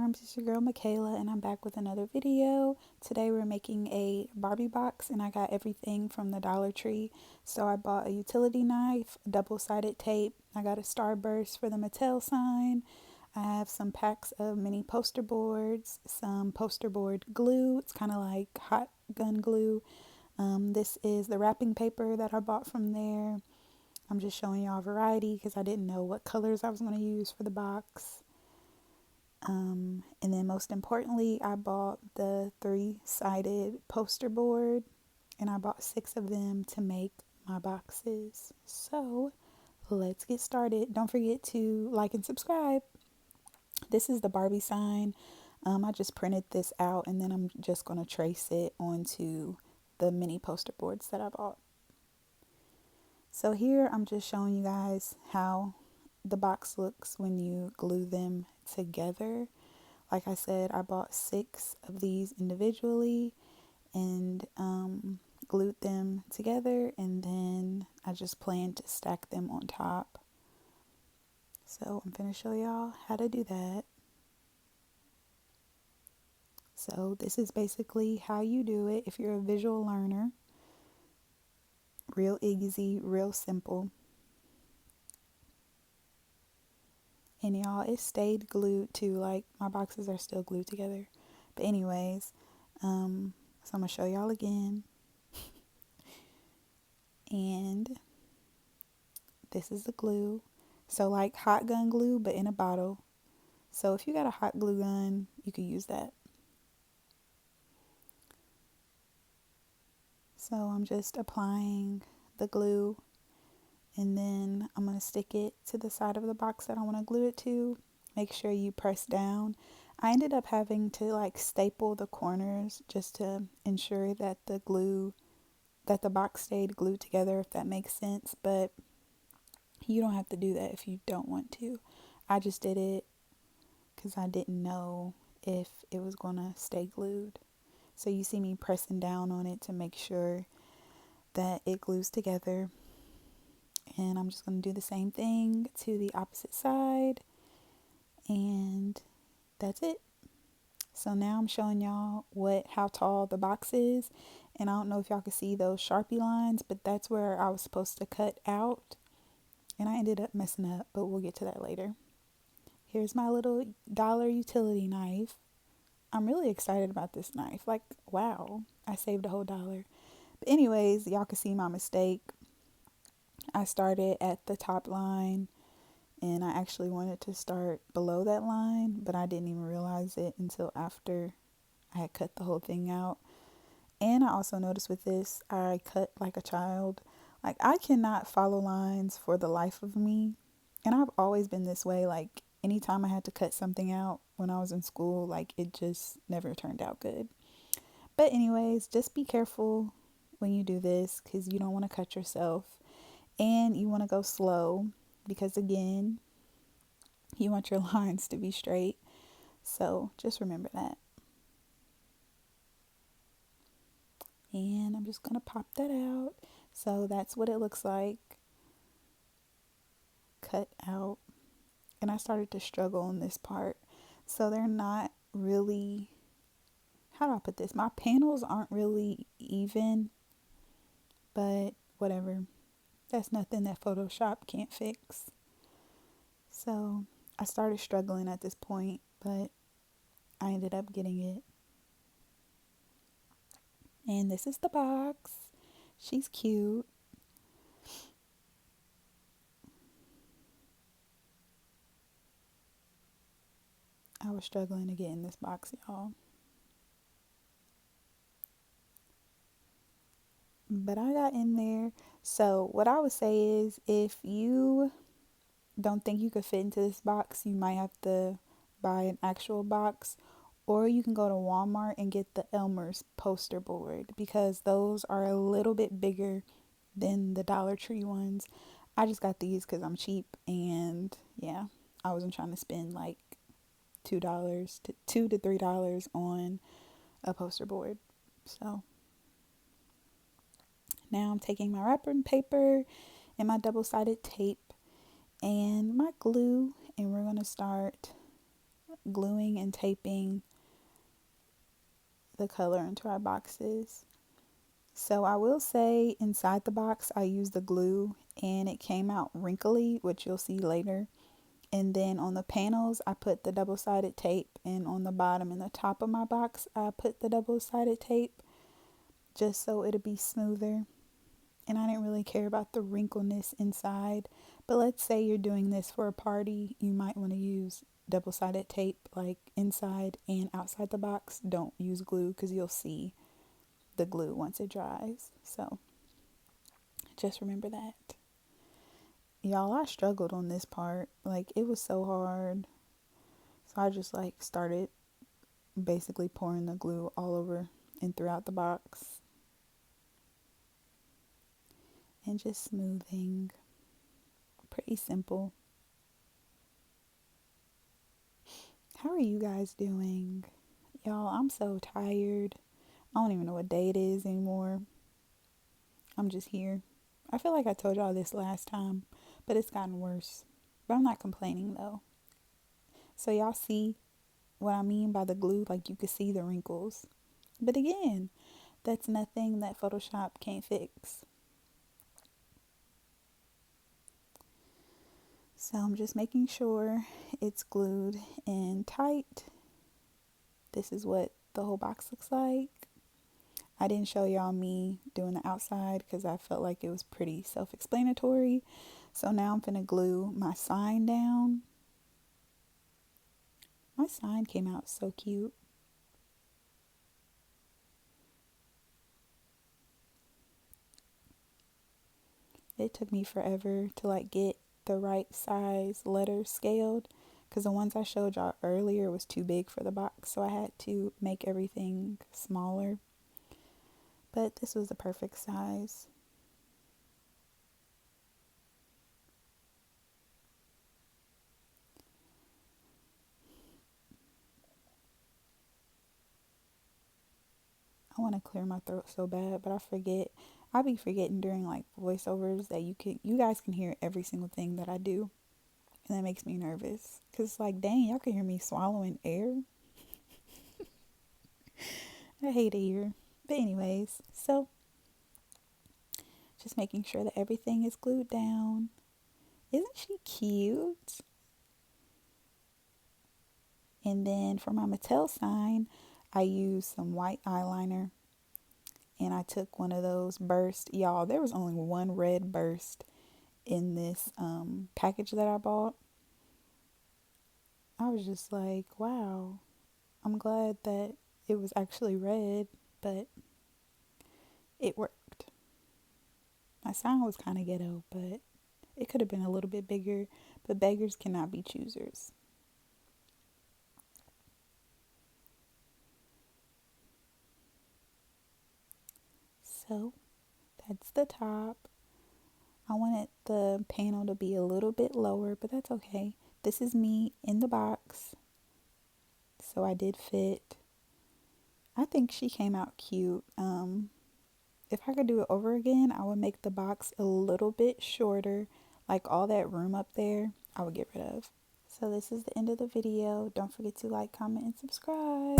Charms, it's your girl Michaela, and I'm back with another video. Today we're making a Barbie box, and I got everything from the Dollar Tree. So I bought a utility knife, double-sided tape, I got a starburst for the Mattel sign, I have some packs of mini poster boards, some poster board glue, it's kind of like hot gun glue. This is the wrapping paper that I bought from there. I'm just showing y'all a variety because I didn't know what colors I was going to use for the box. And then most importantly, I bought the 3-sided poster board, and I bought 6 of them to make my boxes. So let's get started. Don't forget to like and subscribe. This is the Barbie sign. I just printed this out, and then I'm just going to trace it onto the mini poster boards that I bought. So here I'm just showing you guys how the box looks when you glue them together. Like I said, I bought 6 of these individually and glued them together, and then I just plan to stack them on top. So I'm going to show y'all how to do that. So this is basically how you do it if you're a visual learner. Real easy, real simple. And y'all, it stayed glued too. Like, my boxes are still glued together. But anyways, so I'm going to show y'all again. And this is the glue. So like hot gun glue, but in a bottle. So if you got a hot glue gun, you could use that. So I'm just applying the glue, and then I'm going to stick it to the side of the box that I want to glue it to. Make sure you press down. I ended up having to like staple the corners just to ensure that the box stayed glued together, if that makes sense. But you don't have to do that if you don't want to. I just did it because I didn't know if it was going to stay glued. So you see me pressing down on it to make sure that it glues together. And I'm just going to do the same thing to the opposite side. And that's it. So now I'm showing y'all how tall the box is. And I don't know if y'all can see those Sharpie lines, but that's where I was supposed to cut out. And I ended up messing up, but we'll get to that later. Here's my little dollar utility knife. I'm really excited about this knife. Like, wow, I saved a whole $1. But anyways, y'all can see my mistake. I started at the top line, and I actually wanted to start below that line, but I didn't even realize it until after I had cut the whole thing out. And I also noticed with this, I cut like a child. Like, I cannot follow lines for the life of me. And I've always been this way. Like, anytime I had to cut something out when I was in school, like, it just never turned out good. But anyways, just be careful when you do this, because you don't want to cut yourself. And you want to go slow, because again, you want your lines to be straight. So just remember that. And I'm just going to pop that out. So that's what it looks like cut out. And I started to struggle on this part. So they're not really, how do I put this? My panels aren't really even, but whatever. That's nothing that Photoshop can't fix. So I started struggling at this point, but I ended up getting it. And this is the box. She's cute. I was struggling to get in this box, y'all. But I got in there. So what I would say is, if you don't think you could fit into this box, you might have to buy an actual box, or you can go to Walmart and get the Elmer's poster board, because those are a little bit bigger than the Dollar Tree ones. I just got these because I'm cheap, and yeah, I wasn't trying to spend like $2 to $3 on a poster board. So now I'm taking my wrapping paper and my double-sided tape and my glue, and we're going to start gluing and taping the color into our boxes. So I will say inside the box I used the glue and it came out wrinkly, which you'll see later. And then on the panels I put the double-sided tape, and on the bottom and the top of my box I put the double-sided tape just so it'll be smoother. And I didn't really care about the wrinkleness inside. But let's say you're doing this for a party, you might want to use double-sided tape like inside and outside the box. Don't use glue because you'll see the glue once it dries. So just remember that. Y'all, I struggled on this part. Like, it was so hard. So I just like started basically pouring the glue all over and throughout the box. And just smoothing. Pretty simple. How are you guys doing? Y'all, I'm so tired. I don't even know what day it is anymore. I'm just here. I feel like I told y'all this last time, but it's gotten worse. But I'm not complaining though. So y'all see what I mean by the glue? Like, you can see the wrinkles. But again, that's nothing that Photoshop can't fix. So I'm just making sure it's glued in tight. This is what the whole box looks like. I didn't show y'all me doing the outside because I felt like it was pretty self-explanatory. So now I'm gonna glue my sign down. My sign came out so cute. It took me forever to like get the right size letters scaled because the ones I showed y'all earlier was too big for the box. So I had to make everything smaller. But this was the perfect size. I want to clear my throat so bad, but I forget. I be forgetting during like voiceovers that you guys can hear every single thing that I do. And that makes me nervous. Cause it's like, dang, y'all can hear me swallowing air. I hate air. But anyways, so just making sure that everything is glued down. Isn't she cute? And then for my Mattel sign, I used some white eyeliner. And I took one of those bursts. Y'all, there was only one red burst in this package that I bought. I was just like, wow. I'm glad that it was actually red, but it worked. My sign was kind of ghetto, but it could have been a little bit bigger. But beggars cannot be choosers. So that's the top. I wanted the panel to be a little bit lower, but that's okay. This is me in the box. So I did fit. I think she came out cute. If I could do it over again, I would make the box a little bit shorter. Like all that room up there, I would get rid of. So this is the end of the video. Don't forget to like, comment, and subscribe.